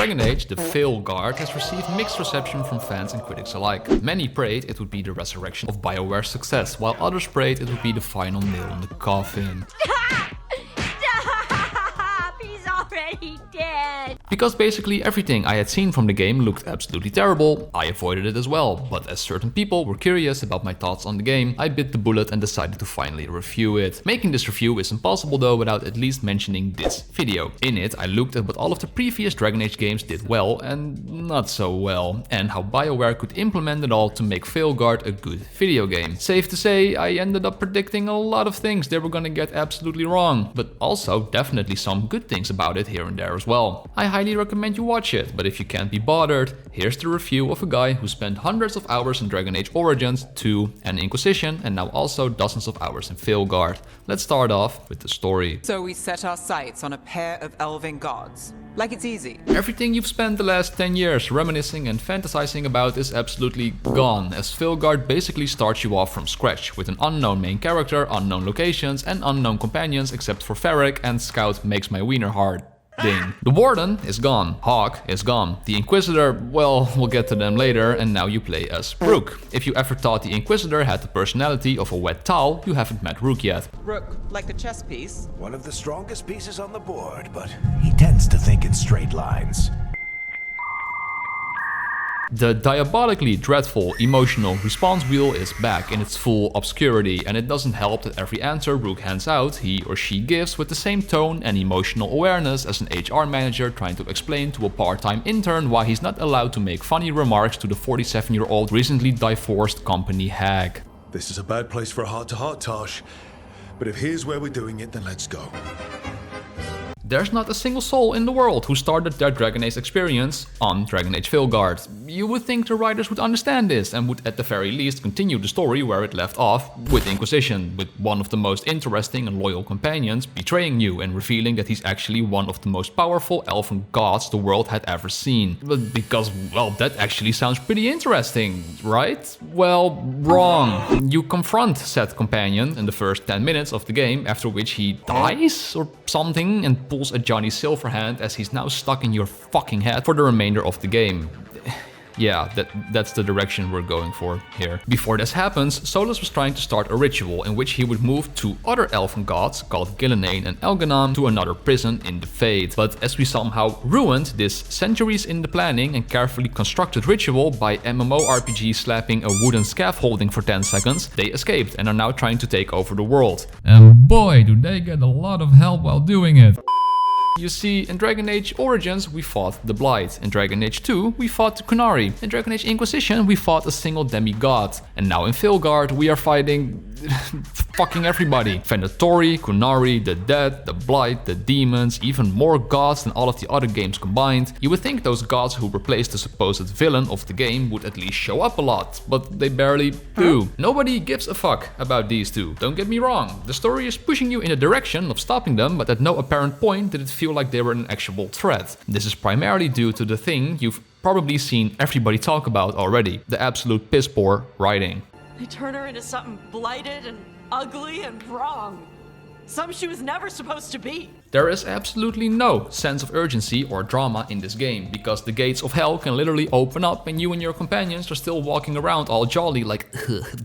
Dragon Age, the Veilguard, has received mixed reception from fans and critics alike. Many prayed it would be the resurrection of Bioware's success, while others prayed it would be the final nail in the coffin. He's dead. Because basically everything I had seen from the game looked absolutely terrible, I avoided it as well. But as certain people were curious about my thoughts on the game, I bit the bullet and decided to finally review it. Making this review is impossible though without at least mentioning this video. In it, I looked at what all of the previous Dragon Age games did well and not so well, and how Bioware could implement it all to make Veilguard a good video game. Safe to say, I ended up predicting a lot of things they were gonna get absolutely wrong, but also definitely some good things about it here and there as well. I highly recommend you watch it, but if you can't be bothered, here's the review of a guy who spent hundreds of hours in Dragon Age Origins 2 and Inquisition, and now also dozens of hours in Veilguard. Let's start off with the story. So we set our sights on a pair of elven gods. Like it's easy. Everything you've spent the last 10 years reminiscing and fantasizing about is absolutely gone, as Veilguard basically starts you off from scratch, with an unknown main character, unknown locations and unknown companions except for Varric and Scout makes my wiener hard. Ding. The Warden is gone, Hawk is gone, the Inquisitor, well, we'll get to them later, and now you play as Rook. If you ever thought the Inquisitor had the personality of a wet towel, you haven't met Rook yet. Rook, like the chess piece. One of the strongest pieces on the board, but he tends to think in straight lines. The diabolically dreadful emotional response wheel is back in its full obscurity, and it doesn't help that every answer Rook hands out, he or she gives with the same tone and emotional awareness as an HR manager trying to explain to a part-time intern why he's not allowed to make funny remarks to the 47-year-old recently divorced company hag. This is a bad place for a heart-to-heart, Tosh, but if here's where we're doing it, then let's go. There's not a single soul in the world who started their Dragon Age experience on Dragon Age Veilguard. You would think the writers would understand this and would at the very least continue the story where it left off, with Inquisition, with one of the most interesting and loyal companions betraying you and revealing that he's actually one of the most powerful elven gods the world had ever seen. But because, well, that actually sounds pretty interesting, right? Well, wrong. You confront said companion in the first 10 minutes of the game, after which he dies or something and pulls a Johnny Silverhand as he's now stuck in your fucking head for the remainder of the game. Yeah, that's the direction we're going for here. Before this happens, Solus was trying to start a ritual in which he would move two other elven gods called Gillenane and Elganon to another prison in the Fade. But as we somehow ruined this centuries in the planning and carefully constructed ritual by MMORPG slapping a wooden scaffolding for 10 seconds, they escaped and are now trying to take over the world. And boy, do they get a lot of help while doing it. You see, in Dragon Age Origins we fought the Blight, in Dragon Age 2 we fought the Qunari, in Dragon Age Inquisition we fought a single demigod, and now in Veilguard we are fighting fucking everybody. Venatori, Qunari, the Dead, the Blight, the Demons, even more gods than all of the other games combined. You would think those gods who replaced the supposed villain of the game would at least show up a lot, but they barely do. Nobody gives a fuck about these two, don't get me wrong. The story is pushing you in the direction of stopping them, but at no apparent point did it feel like they were an actual threat. This is primarily due to the thing you've probably seen everybody talk about already, the absolute piss poor writing. They turn her into something blighted and ugly and wrong. Something she was never supposed to be. There is absolutely no sense of urgency or drama in this game, because the gates of hell can literally open up and you and your companions are still walking around all jolly like,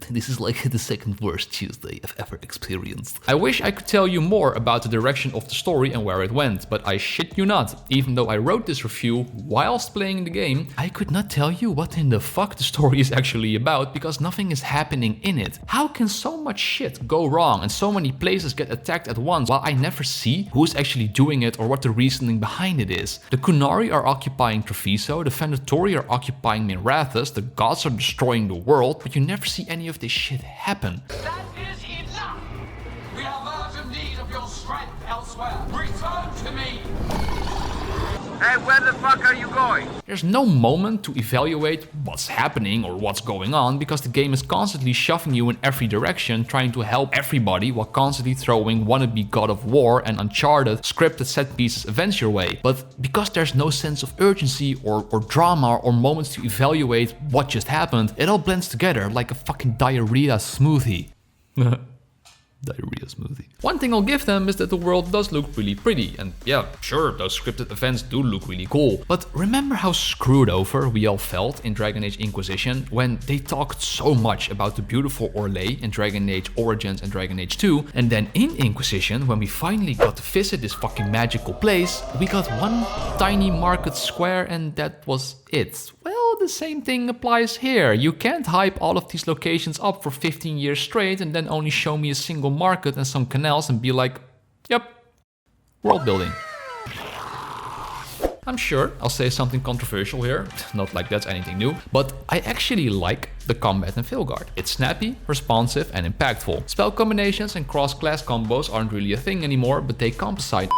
this is like the second worst Tuesday I've ever experienced. I wish I could tell you more about the direction of the story and where it went, but I shit you not, even though I wrote this review whilst playing the game, I could not tell you what in the fuck the story is actually about because nothing is happening in it. How can so much shit go wrong and so many places get attacked at once while I never see who's actually doing it or what the reasoning behind it is? The Qunari are occupying Treviso, the Venatori are occupying Minrathous, the gods are destroying the world, but you never see any of this shit happen. That is enough! We have urgent need of your strength elsewhere. Return to me! Hey, where the fuck are you going? There's no moment to evaluate what's happening or what's going on because the game is constantly shoving you in every direction, trying to help everybody while constantly throwing wannabe God of War and Uncharted scripted set pieces events your way. But because there's no sense of urgency or drama or moments to evaluate what just happened, it all blends together like a fucking diarrhea smoothie. Diarrhea smoothie. One thing I'll give them is that the world does look really pretty. And yeah, sure, those scripted events do look really cool. But remember how screwed over we all felt in Dragon Age Inquisition when they talked so much about the beautiful Orlais in Dragon Age Origins and Dragon Age 2, and then in Inquisition, when we finally got to visit this fucking magical place, we got one tiny market square and that was it. Well, the same thing applies here. You can't hype all of these locations up for 15 years straight and then only show me a single market and some canals and be like, yep, world building. I'm sure I'll say something controversial here, not like that's anything new, but I actually like the combat in Veilguard. It's snappy, responsive and impactful. Spell combinations and cross-class combos aren't really a thing anymore, but they compensated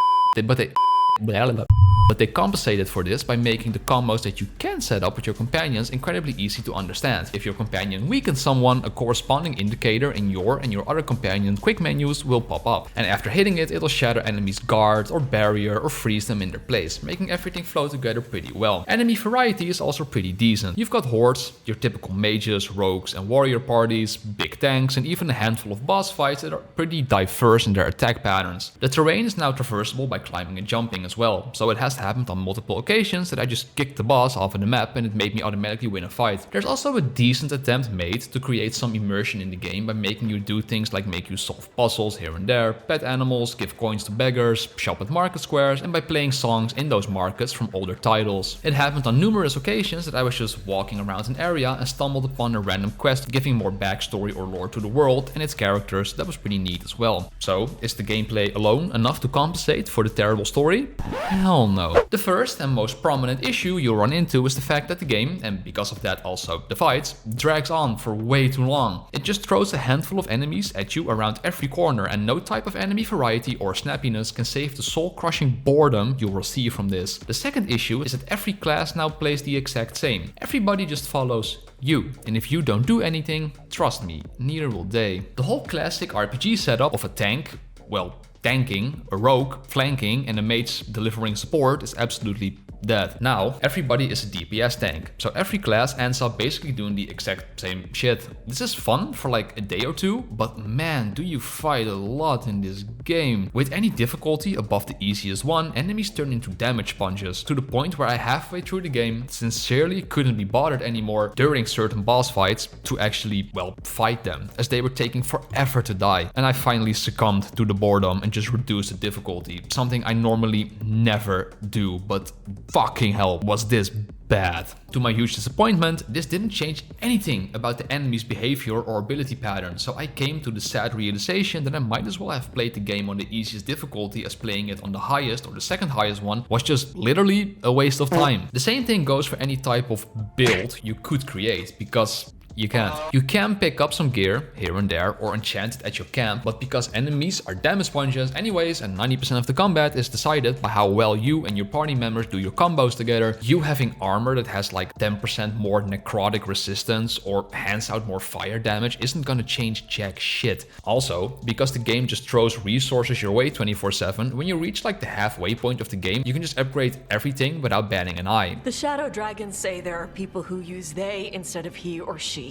for this by making the combos that you can set up with your companions incredibly easy to understand. If your companion weakens someone, a corresponding indicator in your and your other companion's quick menus will pop up. And after hitting it, it'll shatter enemies' guard or barrier or freeze them in their place, making everything flow together pretty well. Enemy variety is also pretty decent. You've got hordes, your typical mages, rogues and warrior parties, big tanks and even a handful of boss fights that are pretty diverse in their attack patterns. The terrain is now traversable by climbing and jumping as well, so it has happened on multiple occasions that I just kicked the boss off of the map and it made me automatically win a fight. There's also a decent attempt made to create some immersion in the game by making you do things like make you solve puzzles here and there, pet animals, give coins to beggars, shop at market squares, and by playing songs in those markets from older titles. It happened on numerous occasions that I was just walking around an area and stumbled upon a random quest giving more backstory or lore to the world and its characters. That was pretty neat as well. So, is the gameplay alone enough to compensate for the terrible story? Hell no. The first and most prominent issue you'll run into is the fact that the game, and because of that also the fights, drags on for way too long. It just throws a handful of enemies at you around every corner and no type of enemy variety or snappiness can save the soul-crushing boredom you will see from this. The second issue is that every class now plays the exact same. Everybody just follows you, and if you don't do anything, trust me, neither will they. The whole classic RPG setup of a tank, well, tanking, a rogue flanking and a mage delivering support is absolutely dead. Now, everybody is a DPS tank, so every class ends up basically doing the exact same shit. This is fun for like a day or two, but man, do you fight a lot in this game. With any difficulty above the easiest one, enemies turn into damage sponges, to the point where I halfway through the game sincerely couldn't be bothered anymore during certain boss fights to actually, well, fight them, as they were taking forever to die. And I finally succumbed to the boredom and just reduced the difficulty, something I normally never do, but fucking hell was this bad. To my huge disappointment, this didn't change anything about the enemy's behavior or ability pattern, so I came to the sad realization that I might as well have played the game on the easiest difficulty, as playing it on the highest or the second highest one was just literally a waste of time. The same thing goes for any type of build you could create, because you can't. You can pick up some gear here and there or enchant it at your camp, but because enemies are damage sponges anyways and 90% of the combat is decided by how well you and your party members do your combos together, you having armor that has like 10% more necrotic resistance or hands out more fire damage isn't gonna change jack shit. Also, because the game just throws resources your way 24/7, when you reach like the halfway point of the game, you can just upgrade everything without batting an eye. The Shadow Dragons say there are people who use they instead of he or she.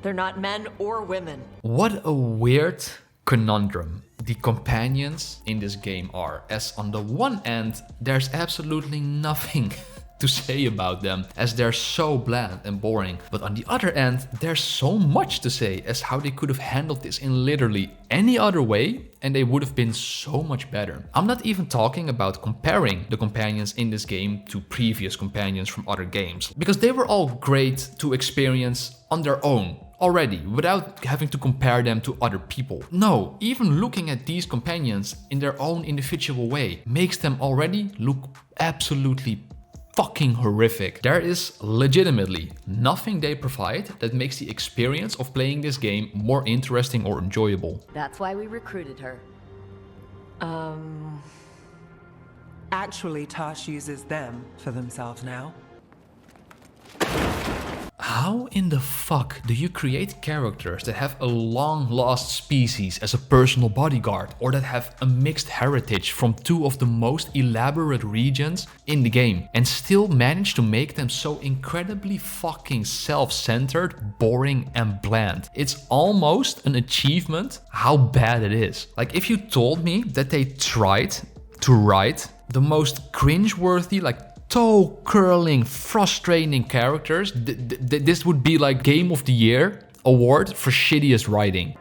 They're not men or women. What a weird conundrum the companions in this game are, as on the one end, there's absolutely nothing to say about them, as they're so bland and boring, but on the other end, there's so much to say as how they could have handled this in literally any other way and they would have been so much better. I'm not even talking about comparing the companions in this game to previous companions from other games, because they were all great to experience on their own already, without having to compare them to other people. No, even looking at these companions in their own individual way makes them already look absolutely fucking horrific. There is legitimately nothing they provide that makes the experience of playing this game more interesting or enjoyable. That's why we recruited her. Actually, Tosh uses them for themselves now. How in the fuck do you create characters that have a long lost species as a personal bodyguard, or that have a mixed heritage from two of the most elaborate regions in the game, and still manage to make them so incredibly fucking self-centered, boring and bland? It's almost an achievement how bad it is. Like, if you told me that they tried to write the most cringeworthy, like toe-curling, frustrating characters, this would be like Game of the Year award for shittiest writing.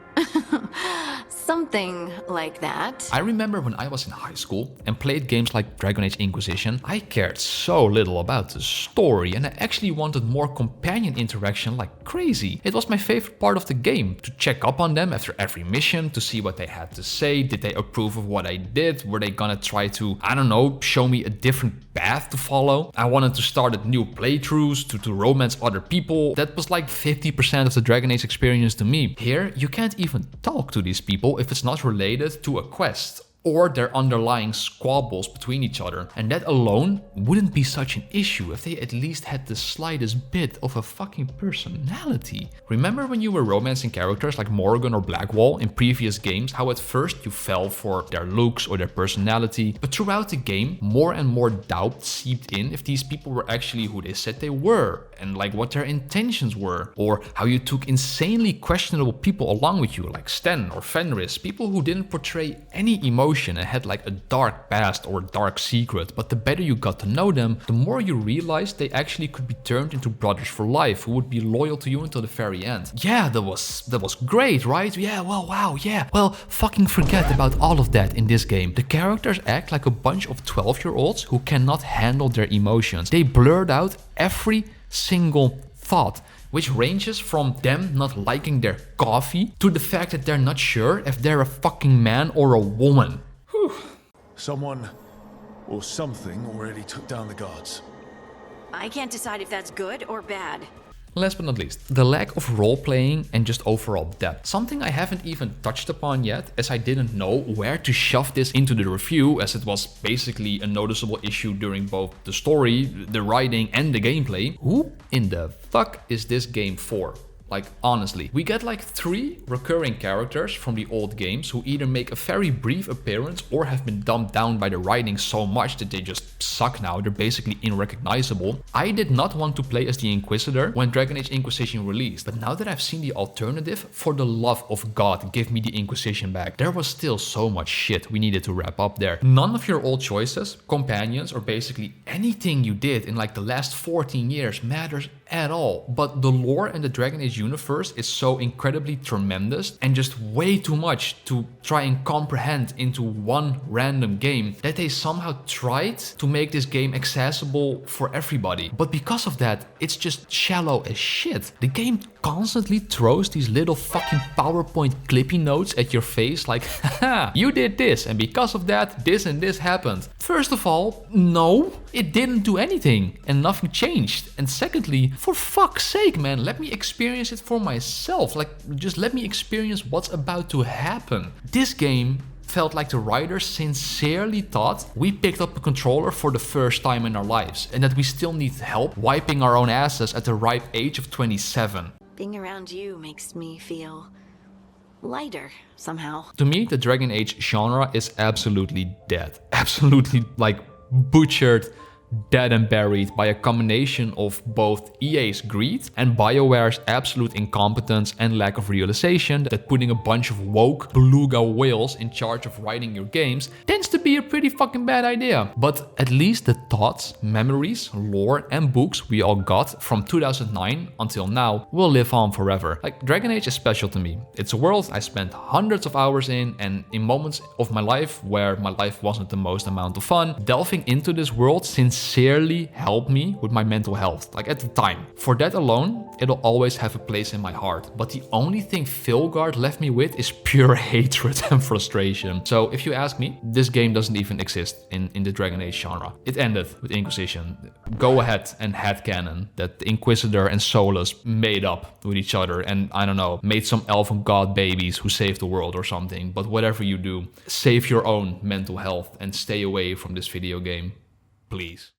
Something like that. I remember when I was in high school and played games like Dragon Age Inquisition, I cared so little about the story and I actually wanted more companion interaction like crazy. It was my favorite part of the game, to check up on them after every mission, to see what they had to say. Did they approve of what I did? Were they gonna try to, I don't know, show me a different path to follow? I wanted to start at new playthroughs, to romance other people. That was like 50% of the Dragon Age experience to me. Here, you can't even talk to these people if it's not related to a quest or their underlying squabbles between each other. And that alone wouldn't be such an issue if they at least had the slightest bit of a fucking personality. Remember when you were romancing characters like Morrigan or Blackwall in previous games, how at first you fell for their looks or their personality, but throughout the game more and more doubt seeped in if these people were actually who they said they were, and like what their intentions were, or how you took insanely questionable people along with you like Sten or Fenris, people who didn't portray any emotion and had like a dark past or dark secret, but the better you got to know them, the more you realized they actually could be turned into brothers for life who would be loyal to you until the very end. Yeah, that was great, right? Yeah, well, wow, yeah. Well, fucking forget about all of that in this game. The characters act like a bunch of 12-year-olds who cannot handle their emotions. They blurt out every single thought, which ranges from them not liking their coffee to the fact that they're not sure if they're a fucking man or a woman. Whew. Someone or something already took down the guards. I can't decide if that's good or bad. Last but not least, the lack of role-playing and just overall depth. Something I haven't even touched upon yet, as I didn't know where to shove this into the review, as it was basically a noticeable issue during both the story, the writing and the gameplay. Who in the fuck is this game for? Like, honestly, we get like 3 recurring characters from the old games who either make a very brief appearance or have been dumbed down by the writing so much that they just suck now. They're basically unrecognizable. I did not want to play as the Inquisitor when Dragon Age Inquisition released, but now that I've seen the alternative, for the love of God, give me the Inquisition back. There was still so much shit we needed to wrap up there. None of your old choices, companions, or basically anything you did in like the last 14 years matters at all, but the lore and the Dragon Age universe is so incredibly tremendous and just way too much to try and comprehend into one random game that they somehow tried to make this game accessible for everybody. But because of that, it's just shallow as shit. The game constantly throws these little fucking PowerPoint clippy notes at your face like, haha, you did this and because of that, this and this happened. First of all, no, it didn't do anything and nothing changed. And secondly, for fuck's sake, man, let me experience it for myself. Like, just let me experience what's about to happen. This game felt like the writers sincerely thought we picked up a controller for the first time in our lives and that we still need help wiping our own asses at the ripe age of 27. Being around you makes me feel lighter somehow. To me, the Dragon Age genre is absolutely dead. Absolutely, like, butchered, dead and buried by a combination of both EA's greed and Bioware's absolute incompetence and lack of realization that putting a bunch of woke beluga whales in charge of writing your games tends to be a pretty fucking bad idea. But at least the thoughts, memories, lore and books we all got from 2009 until now will live on forever. Like, Dragon Age is special to me. It's a world I spent hundreds of hours in, and in moments of my life where my life wasn't the most amount of fun, delving into this world sincerely helped me with my mental health, like at the time. For that alone, it'll always have a place in my heart. But the only thing Veilguard left me with is pure hatred and frustration. So if you ask me, this game doesn't even exist in the Dragon Age genre. It ended with Inquisition. Go ahead and headcanon that the Inquisitor and Solus made up with each other and, I don't know, made some elven god babies who saved the world or something. But whatever you do, save your own mental health and stay away from this video game, please.